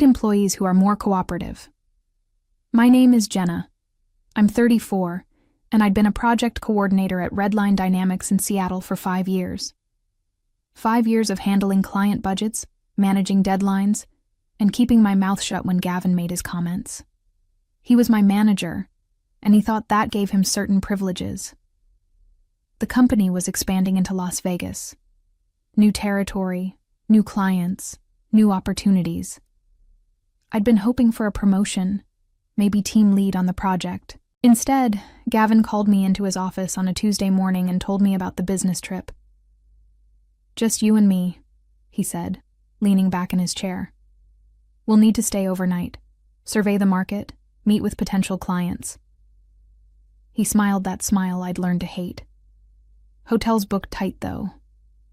need employees who are more cooperative. My name is Jenna. I'm 34, and I'd been a project coordinator at Redline Dynamics in Seattle for 5 years. 5 years of handling client budgets, managing deadlines, and keeping my mouth shut when Gavin made his comments. He was my manager, and he thought that gave him certain privileges. The company was expanding into Las Vegas. New territory, new clients, new opportunities. I'd been hoping for a promotion, maybe team lead on the project. Instead, Gavin called me into his office on a Tuesday morning and told me about the business trip. "Just you and me," he said, leaning back in his chair. "We'll need to stay overnight, survey the market, meet with potential clients." He smiled that smile I'd learned to hate. "Hotels booked tight, though.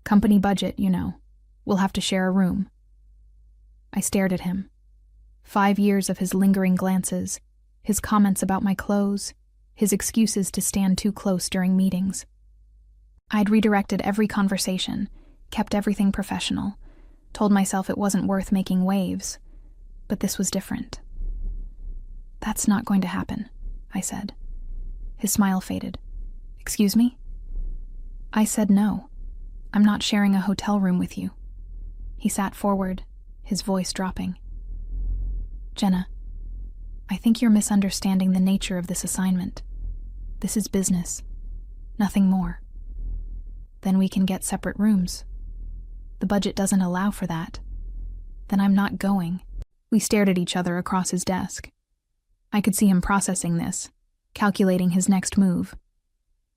Company budget, you know. We'll have to share a room." I stared at him. 5 years of his lingering glances, his comments about my clothes, his excuses to stand too close during meetings. I'd redirected every conversation, kept everything professional, told myself it wasn't worth making waves, but this was different. "That's not going to happen," I said. His smile faded. "Excuse me?" I said no. "I'm not sharing a hotel room with you." He sat forward, his voice dropping. "Jenna, I think you're misunderstanding the nature of this assignment. This is business, nothing more. Then we can get separate rooms. The budget doesn't allow for that. Then I'm not going." We stared at each other across his desk. I could see him processing this, calculating his next move.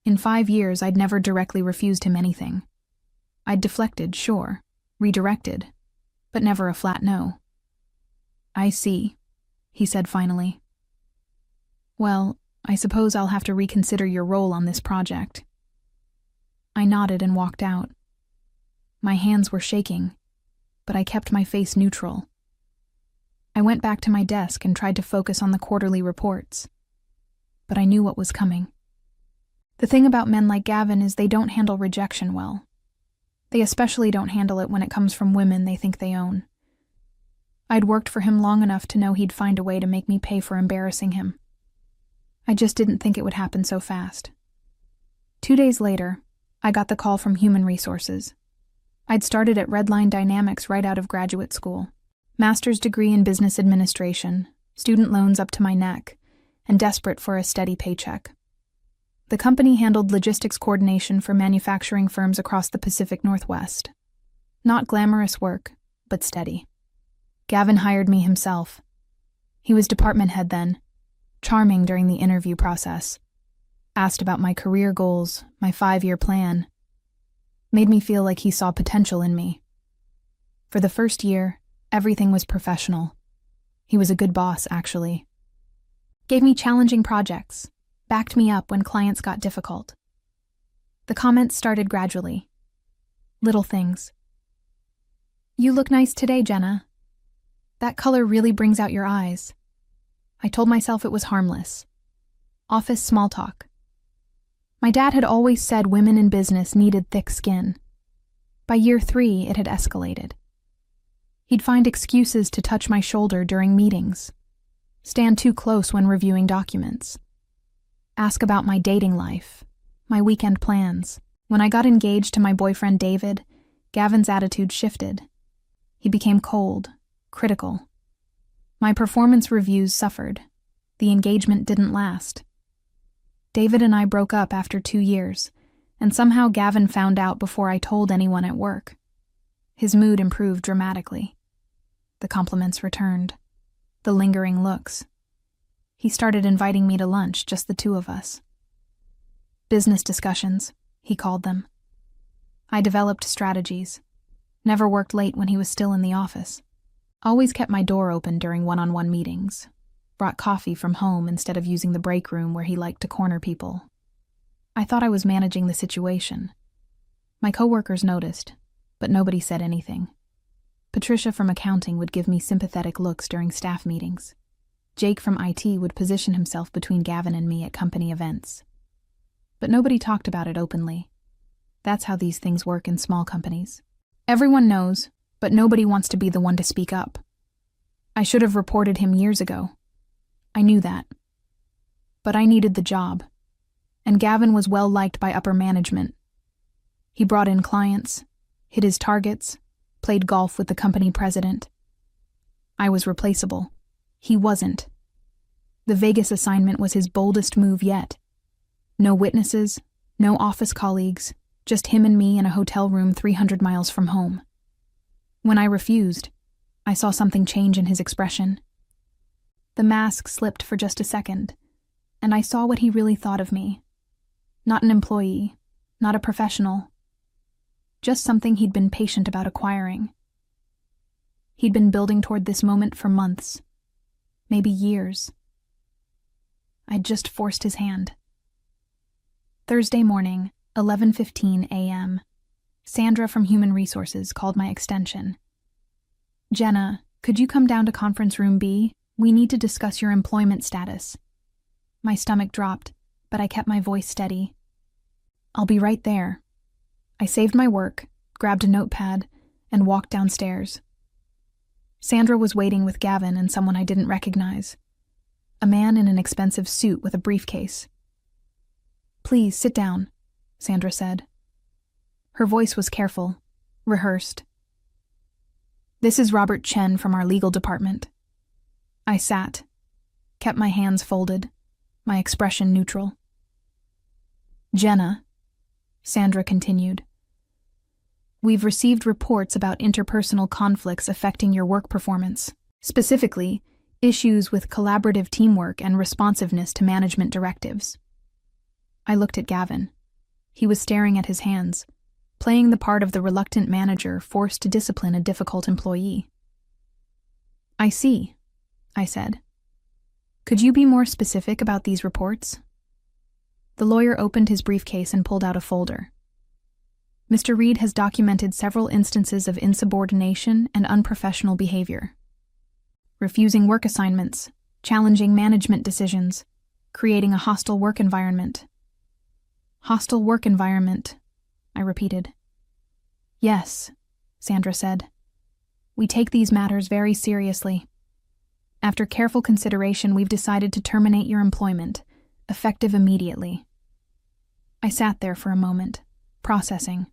In 5 years, I'd never directly refused him anything. I'd deflected, sure, redirected, but never a flat no. "I see," he said finally. "Well, I suppose I'll have to reconsider your role on this project." I nodded and walked out. My hands were shaking, but I kept my face neutral. I went back to my desk and tried to focus on the quarterly reports. But I knew what was coming. The thing about men like Gavin is they don't handle rejection well. They especially don't handle it when it comes from women they think they own. I'd worked for him long enough to know he'd find a way to make me pay for embarrassing him. I just didn't think it would happen so fast. 2 days later, I got the call from Human Resources. I'd started at Redline Dynamics right out of graduate school. Master's degree in business administration, student loans up to my neck, and desperate for a steady paycheck. The company handled logistics coordination for manufacturing firms across the Pacific Northwest. Not glamorous work, but steady. Gavin hired me himself. He was department head then, charming during the interview process. Asked about my career goals, my 5-year plan. Made me feel like he saw potential in me. For the first year, everything was professional. He was a good boss, actually. Gave me challenging projects, backed me up when clients got difficult. The comments started gradually. Little things. "You look nice today, Jenna. That color really brings out your eyes." I told myself it was harmless. Office small talk. My dad had always said women in business needed thick skin. By year 3, it had escalated. He'd find excuses to touch my shoulder during meetings, stand too close when reviewing documents, ask about my dating life, my weekend plans. When I got engaged to my boyfriend David, Gavin's attitude shifted. He became cold, critical. My performance reviews suffered. The engagement didn't last. David and I broke up after 2 years, and somehow Gavin found out before I told anyone at work. His mood improved dramatically. The compliments returned. The lingering looks. He started inviting me to lunch, just the 2 of us. Business discussions, he called them. I developed strategies. Never worked late when he was still in the office. Always kept my door open during one-on-one meetings. Brought coffee from home instead of using the break room where he liked to corner people. I thought I was managing the situation. My coworkers noticed, but nobody said anything. Patricia from accounting would give me sympathetic looks during staff meetings. Jake from IT would position himself between Gavin and me at company events. But nobody talked about it openly. That's how these things work in small companies. Everyone knows, but nobody wants to be the one to speak up. I should have reported him years ago. I knew that. But I needed the job, and Gavin was well liked by upper management. He brought in clients, hit his targets, played golf with the company president. I was replaceable. He wasn't. The Vegas assignment was his boldest move yet. No witnesses, no office colleagues, just him and me in a hotel room 300 miles from home. When I refused, I saw something change in his expression. The mask slipped for just a second, and I saw what he really thought of me. Not an employee, not a professional, just something he'd been patient about acquiring. He'd been building toward this moment for months, maybe years. I'd just forced his hand. Thursday morning, 11:15 a.m. Sandra from Human Resources called my extension. "Jenna, could you come down to conference room B? We need to discuss your employment status." My stomach dropped, but I kept my voice steady. "I'll be right there." I saved my work, grabbed a notepad, and walked downstairs. Sandra was waiting with Gavin and someone I didn't recognize. A man in an expensive suit with a briefcase. "Please, sit down," Sandra said. Her voice was careful, rehearsed. "This is Robert Chen from our legal department." I sat, kept my hands folded, my expression neutral. "Jenna," Sandra continued, "we've received reports about interpersonal conflicts affecting your work performance, specifically issues with collaborative teamwork and responsiveness to management directives." I looked at Gavin. He was staring at his hands, playing the part of the reluctant manager forced to discipline a difficult employee. "I see," I said. "Could you be more specific about these reports?" The lawyer opened his briefcase and pulled out a folder. "Mr. Reed has documented several instances of insubordination and unprofessional behavior. Refusing work assignments, challenging management decisions, creating a hostile work environment." "Hostile work environment," I repeated. "Yes," Sandra said. "We take these matters very seriously. After careful consideration, we've decided to terminate your employment, effective immediately." I sat there for a moment, processing.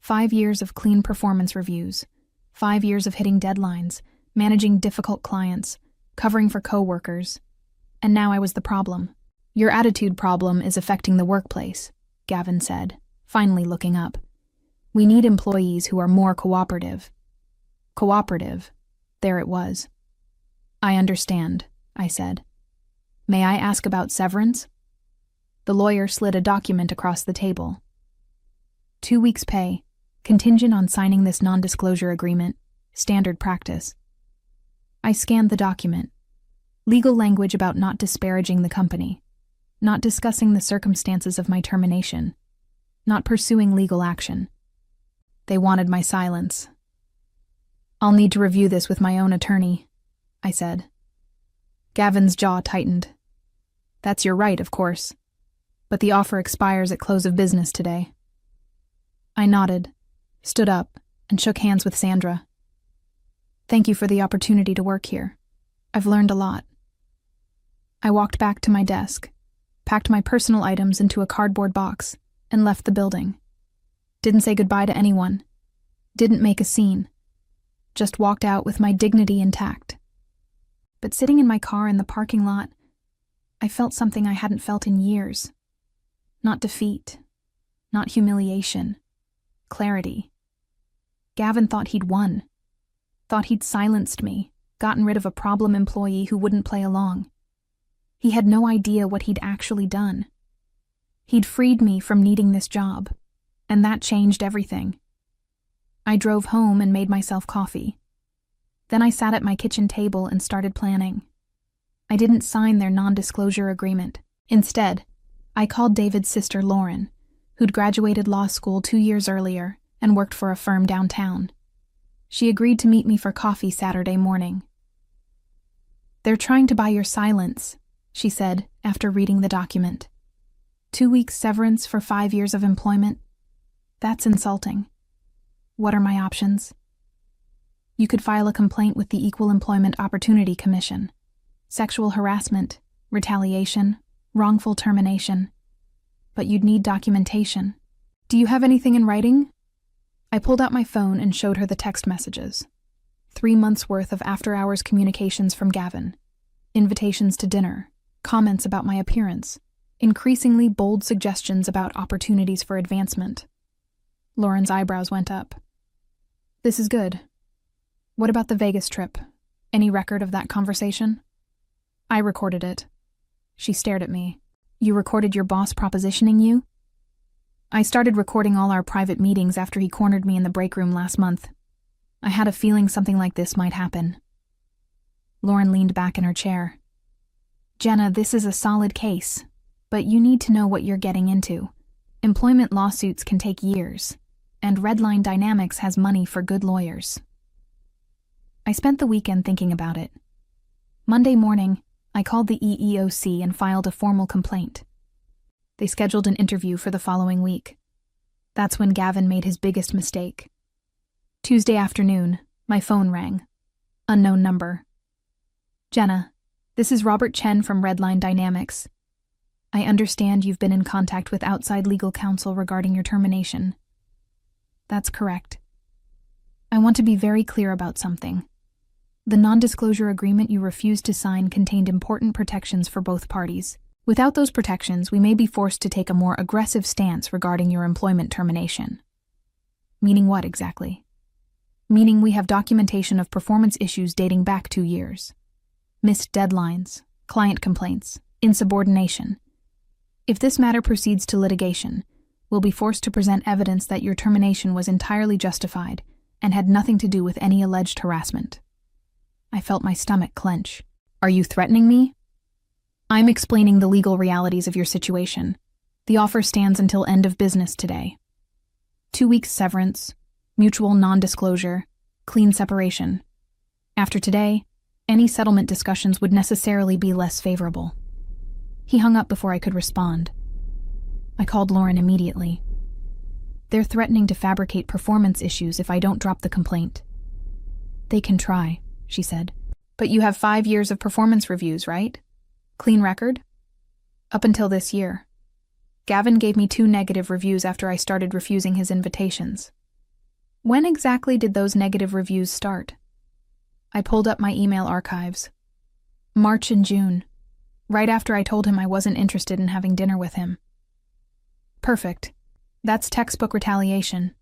5 years of clean performance reviews, 5 years of hitting deadlines, managing difficult clients, covering for coworkers, and now I was the problem. "Your attitude problem is affecting the workplace," Gavin said, finally looking up. "We need employees who are more cooperative." Cooperative. There it was. "I understand," I said. "May I ask about severance?" The lawyer slid a document across the table. 2 weeks' pay, contingent on signing this non-disclosure agreement, standard practice. I scanned the document. Legal language about not disparaging the company, not discussing the circumstances of my termination, not pursuing legal action. They wanted my silence. "I'll need to review this with my own attorney," I said. Gavin's jaw tightened. "That's your right, of course, but the offer expires at close of business today." I nodded, stood up, and shook hands with Sandra. "Thank you for the opportunity to work here. I've learned a lot." I walked back to my desk, packed my personal items into a cardboard box, and left the building. Didn't say goodbye to anyone. Didn't make a scene. Just walked out with my dignity intact. But sitting in my car in the parking lot, I felt something I hadn't felt in years. Not defeat, not humiliation, clarity. Gavin thought he'd won. Thought he'd silenced me, gotten rid of a problem employee who wouldn't play along. He had no idea what he'd actually done. He'd freed me from needing this job, and that changed everything. I drove home and made myself coffee. Then I sat at my kitchen table and started planning. I didn't sign their non-disclosure agreement. Instead, I called David's sister Lauren, who'd graduated law school 2 years earlier and worked for a firm downtown. She agreed to meet me for coffee Saturday morning. "They're trying to buy your silence," she said after reading the document. 2 weeks severance for 5 years of employment? That's insulting. What are my options? You could file a complaint with the Equal Employment Opportunity Commission. Sexual harassment, retaliation, wrongful termination. But you'd need documentation. Do you have anything in writing? I pulled out my phone and showed her the text messages. 3 months' worth of after-hours communications from Gavin. Invitations to dinner, comments about my appearance, increasingly bold suggestions about opportunities for advancement. Lauren's eyebrows went up. This is good. What about the Vegas trip? Any record of that conversation? I recorded it. She stared at me. You recorded your boss propositioning you? I started recording all our private meetings after he cornered me in the break room last month. I had a feeling something like this might happen. Lauren leaned back in her chair. Jenna, this is a solid case, but you need to know what you're getting into. Employment lawsuits can take years, and Redline Dynamics has money for good lawyers. I spent the weekend thinking about it. Monday morning, I called the EEOC and filed a formal complaint. They scheduled an interview for the following week. That's when Gavin made his biggest mistake. Tuesday afternoon, my phone rang. Unknown number. Jenna, this is Robert Chen from Redline Dynamics. I understand you've been in contact with outside legal counsel regarding your termination. That's correct. I want to be very clear about something. The non-disclosure agreement you refused to sign contained important protections for both parties. Without those protections, we may be forced to take a more aggressive stance regarding your employment termination. Meaning what exactly? Meaning we have documentation of performance issues dating back 2 years. Missed deadlines, client complaints, insubordination. If this matter proceeds to litigation, we'll be forced to present evidence that your termination was entirely justified and had nothing to do with any alleged harassment. I felt my stomach clench. Are you threatening me? I'm explaining the legal realities of your situation. The offer stands until end of business today. 2 weeks severance, mutual non-disclosure, clean separation. After today, any settlement discussions would necessarily be less favorable. He hung up before I could respond. I called Lauren immediately. They're threatening to fabricate performance issues if I don't drop the complaint. They can try, she said. But you have 5 years of performance reviews, right? Clean record? Up until this year. Gavin gave me 2 negative reviews after I started refusing his invitations. When exactly did those negative reviews start? I pulled up my email archives. March and June, right after I told him I wasn't interested in having dinner with him. Perfect. That's textbook retaliation.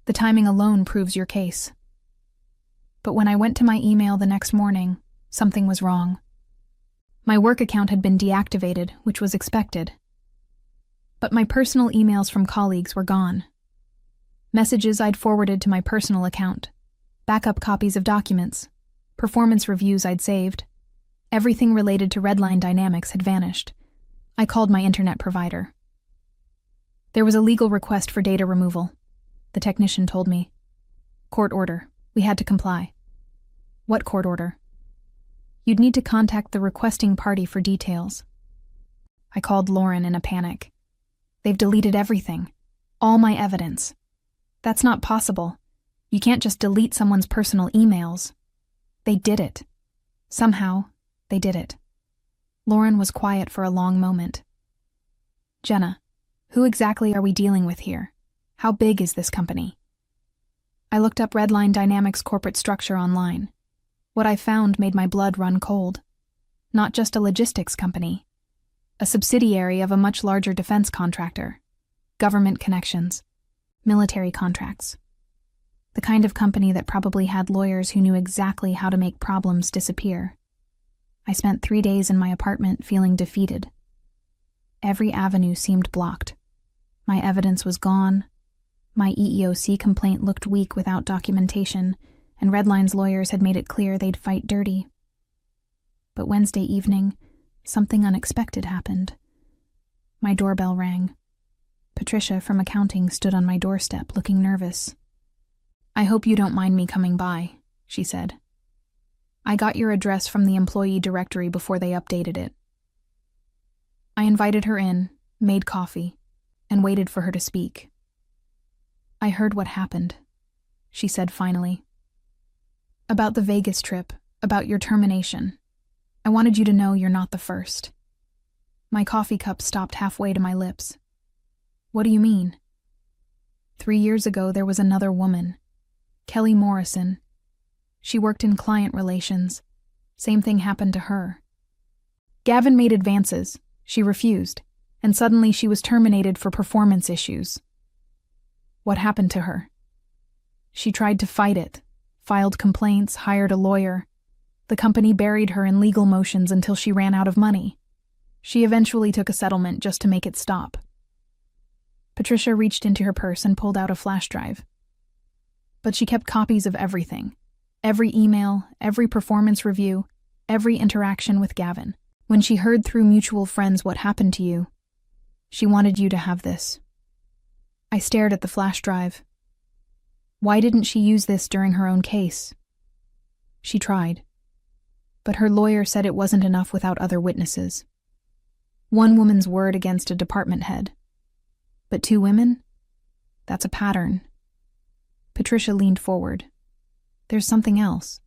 The timing alone proves your case. But when I went to my email the next morning, something was wrong. My work account had been deactivated, which was expected. But my personal emails from colleagues were gone. Messages I'd forwarded to my personal account, backup copies of documents, performance reviews I'd saved. Everything related to Redline Dynamics had vanished. I called my internet provider. There was a legal request for data removal. The technician told me. Court order. We had to comply. What court order? You'd need to contact the requesting party for details. I called Lauren in a panic. They've deleted everything. All my evidence. That's not possible. You can't just delete someone's personal emails. They did it. Somehow, they did it. Lauren was quiet for a long moment. Jenna, who exactly are we dealing with here? How big is this company? I looked up Redline Dynamics' corporate structure online. What I found made my blood run cold. Not just a logistics company. A subsidiary of a much larger defense contractor. Government connections. Military contracts. The kind of company that probably had lawyers who knew exactly how to make problems disappear. I spent 3 days in my apartment feeling defeated. Every avenue seemed blocked. My evidence was gone. My EEOC complaint looked weak without documentation, and Redline's lawyers had made it clear they'd fight dirty. But Wednesday evening, something unexpected happened. My doorbell rang. Patricia from accounting stood on my doorstep looking nervous. I hope you don't mind me coming by, she said. I got your address from the employee directory before they updated it. I invited her in, made coffee, and waited for her to speak. I heard what happened, she said finally. About the Vegas trip, about your termination. I wanted you to know you're not the first. My coffee cup stopped halfway to my lips. What do you mean? 3 years ago, there was another woman, Kelly Morrison. She worked in client relations. Same thing happened to her. Gavin made advances. She refused, and suddenly she was terminated for performance issues. What happened to her? She tried to fight it, filed complaints, hired a lawyer. The company buried her in legal motions until she ran out of money. She eventually took a settlement just to make it stop. Patricia reached into her purse and pulled out a flash drive. But she kept copies of everything. Every email, every performance review, every interaction with Gavin. When she heard through mutual friends what happened to you, she wanted you to have this. I stared at the flash drive. Why didn't she use this during her own case? She tried. But her lawyer said it wasn't enough without other witnesses. One woman's word against a department head. But 2 women? That's a pattern. Patricia leaned forward. There's something else.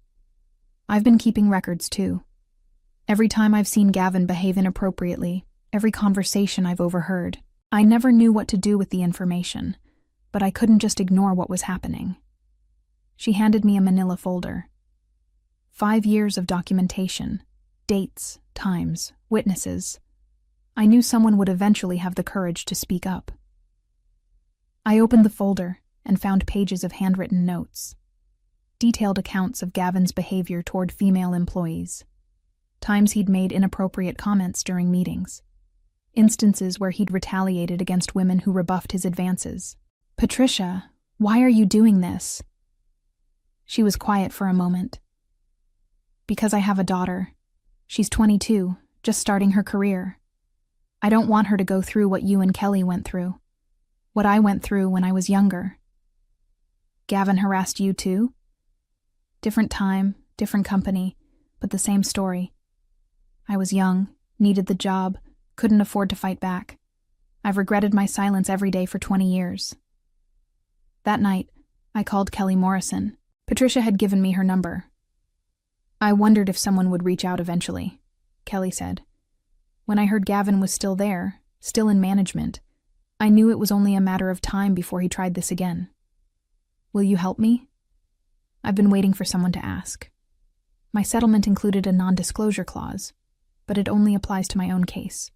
I've been keeping records too. Every time I've seen Gavin behave inappropriately, every conversation I've overheard, I never knew what to do with the information, but I couldn't just ignore what was happening. She handed me a manila folder. 5 years of documentation, dates, times, witnesses. I knew someone would eventually have the courage to speak up. I opened the folder and found pages of handwritten notes. Detailed accounts of Gavin's behavior toward female employees. Times he'd made inappropriate comments during meetings. Instances where he'd retaliated against women who rebuffed his advances. Patricia, why are you doing this? She was quiet for a moment. Because I have a daughter. She's 22, just starting her career. I don't want her to go through what you and Kelly went through. What I went through when I was younger. Gavin harassed you too? Different time, different company, but the same story. I was young, needed the job, couldn't afford to fight back. I've regretted my silence every day for 20 years. That night, I called Kelly Morrison. Patricia had given me her number. I wondered if someone would reach out eventually, Kelly said. When I heard Gavin was still there, still in management, I knew it was only a matter of time before he tried this again. Will you help me? I've been waiting for someone to ask. My settlement included a non-disclosure clause, but it only applies to my own case.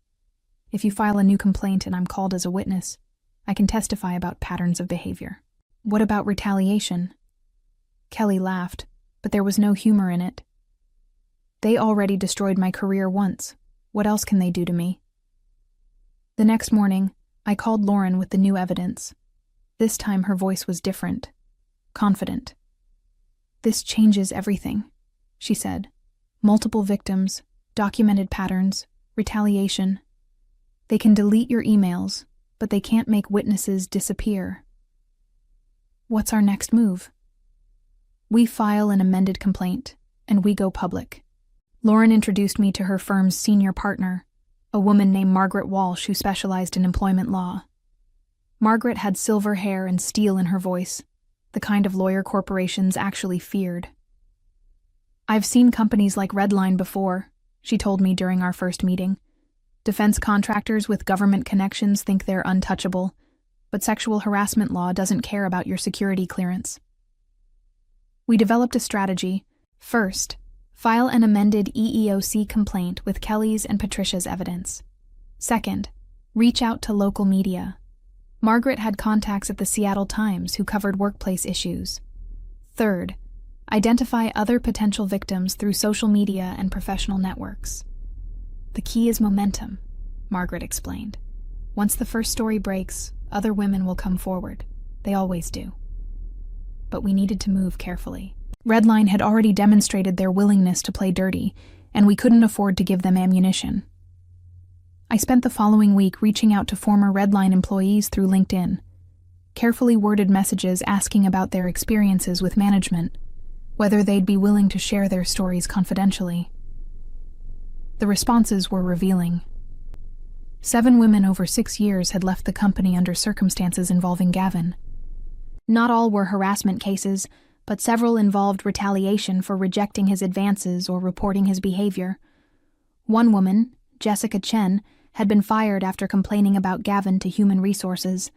If you file a new complaint and I'm called as a witness, I can testify about patterns of behavior. What about retaliation? Kelly laughed, but there was no humor in it. They already destroyed my career once. What else can they do to me? The next morning, I called Lauren with the new evidence. This time her voice was different, confident. This changes everything, she said. Multiple victims, documented patterns, retaliation. They can delete your emails, but they can't make witnesses disappear. What's our next move? We file an amended complaint, and we go public. Lauren introduced me to her firm's senior partner, a woman named Margaret Walsh who specialized in employment law. Margaret had silver hair and steel in her voice, the kind of lawyer corporations actually feared. I've seen companies like Redline before, she told me during our first meeting. Defense contractors with government connections think they're untouchable, but sexual harassment law doesn't care about your security clearance. We developed a strategy. First, file an amended EEOC complaint with Kelly's and Patricia's evidence. Second, reach out to local media. Margaret had contacts at the Seattle Times who covered workplace issues. Third, identify other potential victims through social media and professional networks. The key is momentum, Margaret explained. Once the first story breaks, other women will come forward. They always do. But we needed to move carefully. Redline had already demonstrated their willingness to play dirty, and we couldn't afford to give them ammunition. I spent the following week reaching out to former Redline employees through LinkedIn. Carefully worded messages asking about their experiences with management, whether they'd be willing to share their stories confidentially. The responses were revealing. 7 women over 6 years had left the company under circumstances involving Gavin. Not all were harassment cases, but several involved retaliation for rejecting his advances or reporting his behavior. One woman, Jessica Chen, had been fired after complaining about Gavin to Human Resources.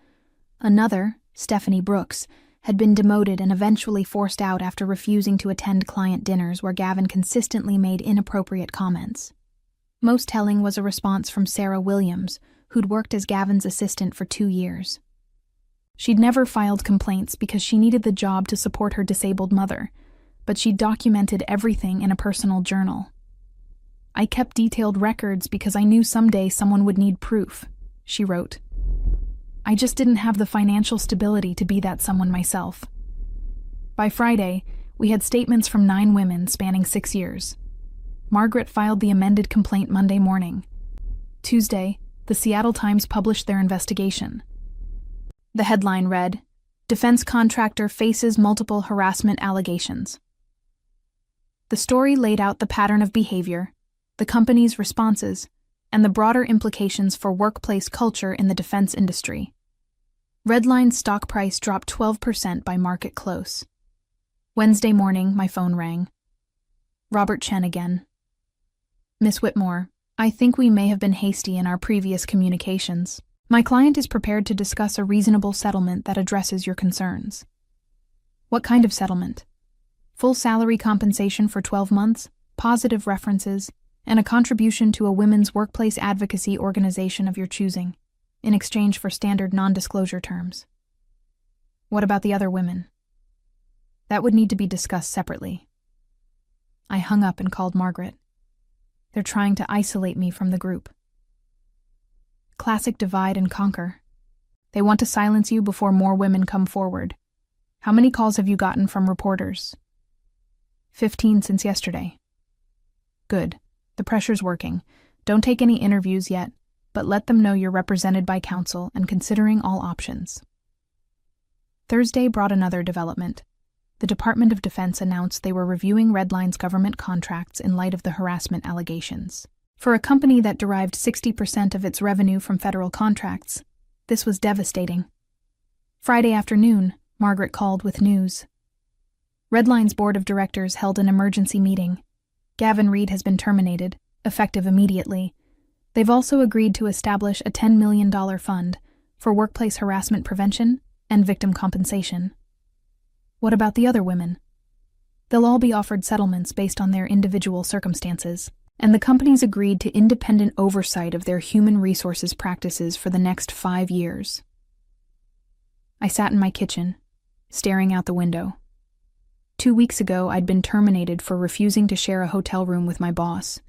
Another, Stephanie Brooks, had been demoted and eventually forced out after refusing to attend client dinners where Gavin consistently made inappropriate comments. Most telling was a response from Sarah Williams, who'd worked as Gavin's assistant for 2 years. She'd never filed complaints because she needed the job to support her disabled mother, but she documented everything in a personal journal. "I kept detailed records because I knew someday someone would need proof," she wrote. "I just didn't have the financial stability to be that someone myself." By Friday, we had statements from 9 women spanning 6 years. Margaret filed the amended complaint Monday morning. Tuesday, the Seattle Times published their investigation. The headline read, "Defense Contractor Faces Multiple Harassment Allegations." The story laid out the pattern of behavior, the company's responses, and the broader implications for workplace culture in the defense industry. Redline's stock price dropped 12% by market close. Wednesday morning, my phone rang. Robert Chen again. "Miss Whitmore, I think we may have been hasty in our previous communications. My client is prepared to discuss a reasonable settlement that addresses your concerns." "What kind of settlement?" "Full salary compensation for 12 months, positive references, and a contribution to a women's workplace advocacy organization of your choosing, in exchange for standard non-disclosure terms." "What about the other women?" "That would need to be discussed separately." I hung up and called Margaret. "They're trying to isolate me from the group." "Classic divide and conquer. They want to silence you before more women come forward. How many calls have you gotten from reporters?" 15 since yesterday." "Good. The pressure's working. Don't take any interviews yet, but let them know you're represented by counsel and considering all options." Thursday brought another development. The Department of Defense announced they were reviewing Redline's government contracts in light of the harassment allegations. For a company that derived 60% of its revenue from federal contracts, this was devastating. Friday afternoon, Margaret called with news. Redline's board of directors held an emergency meeting. Gavin Reed has been terminated, effective immediately. They've also agreed to establish a $10 million fund for workplace harassment prevention and victim compensation. What about the other women? They'll all be offered settlements based on their individual circumstances, and the company's agreed to independent oversight of their human resources practices for the next 5 years. I sat in my kitchen, staring out the window. 2 weeks ago, I'd been terminated for refusing to share a hotel room with my boss.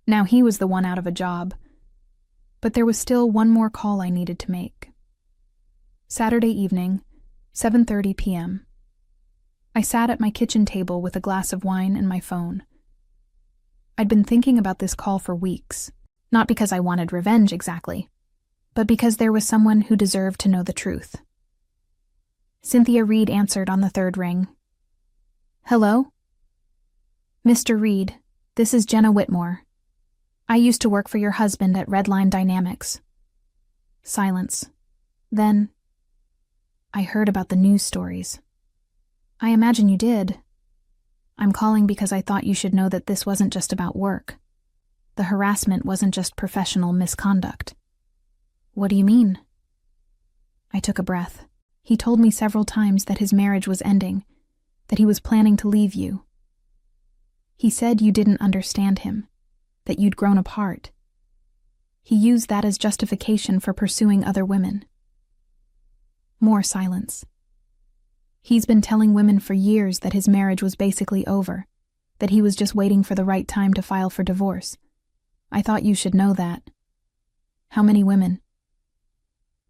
Now he was the one out of a job. But there was still one more call I needed to make. Saturday evening, 7:30 p.m. I sat at my kitchen table with a glass of wine and my phone. I'd been thinking about this call for weeks, not because I wanted revenge exactly, but because there was someone who deserved to know the truth. Cynthia Reed answered on the third ring. "Hello?" "Mr. Reed, this is Jenna Whitmore. I used to work for your husband at Redline Dynamics." Silence. Then, "I heard about the news stories." "I imagine you did. I'm calling because I thought you should know that this wasn't just about work. The harassment wasn't just professional misconduct." "What do you mean?" I took a breath. He told me several times that his marriage was ending, that he was planning to leave you. He said you didn't understand him, that you'd grown apart. He used that as justification for pursuing other women. More silence. He's been telling women for years that his marriage was basically over, that he was just waiting for the right time to file for divorce. I thought you should know that. How many women?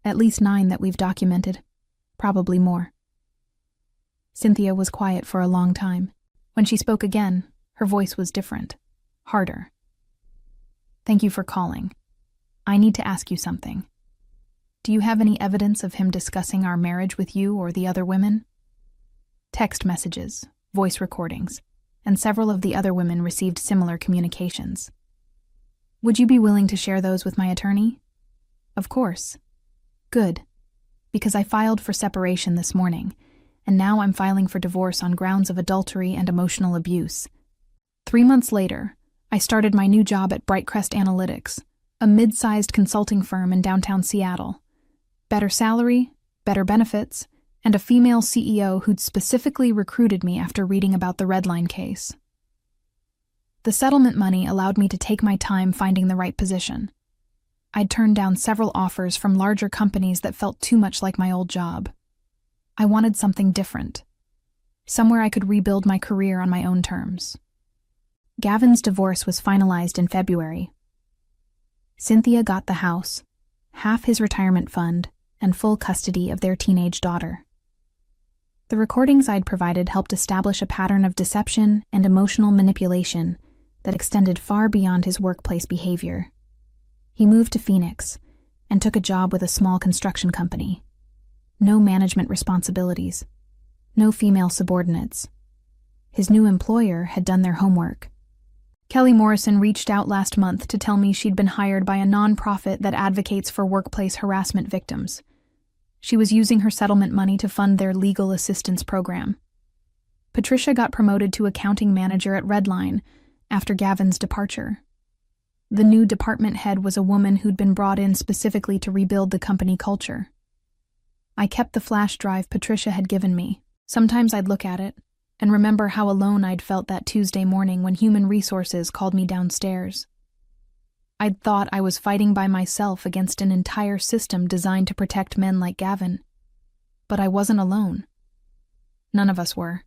At least 9 that we've documented. Probably more. Cynthia was quiet for a long time. When she spoke again, her voice was different, harder. "Thank you for calling. I need to ask you something. Do you have any evidence of him discussing our marriage with you or the other women?" Text messages, voice recordings, and several of the other women received similar communications. "Would you be willing to share those with my attorney?" "Of course." "Good, because I filed for separation this morning, and now I'm filing for divorce on grounds of adultery and emotional abuse. 3 months later, I started my new job at Brightcrest Analytics, a mid-sized consulting firm in downtown Seattle. Better salary, better benefits, and a female CEO who'd specifically recruited me after reading about the Redline case. The settlement money allowed me to take my time finding the right position. I'd turned down several offers from larger companies that felt too much like my old job. I wanted something different, somewhere I could rebuild my career on my own terms. Gavin's divorce was finalized in February. Cynthia got the house, half his retirement fund, and full custody of their teenage daughter. The recordings I'd provided helped establish a pattern of deception and emotional manipulation that extended far beyond his workplace behavior. He moved to Phoenix and took a job with a small construction company. No management responsibilities, no female subordinates. His new employer had done their homework. Kelly Morrison reached out last month to tell me she'd been hired by a nonprofit that advocates for workplace harassment victims. She was using her settlement money to fund their legal assistance program. Patricia got promoted to accounting manager at Redline after Gavin's departure. The new department head was a woman who'd been brought in specifically to rebuild the company culture. I kept the flash drive Patricia had given me. Sometimes I'd look at it and remember how alone I'd felt that Tuesday morning when Human Resources called me downstairs. I'd thought I was fighting by myself against an entire system designed to protect men like Gavin. But I wasn't alone. None of us were.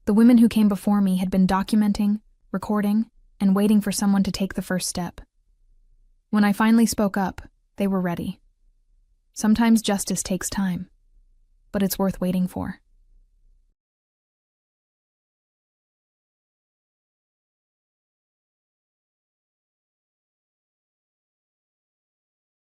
The women who came before me had been documenting, recording, and waiting for someone to take the first step. When I finally spoke up, they were ready. Sometimes justice takes time, but it's worth waiting for.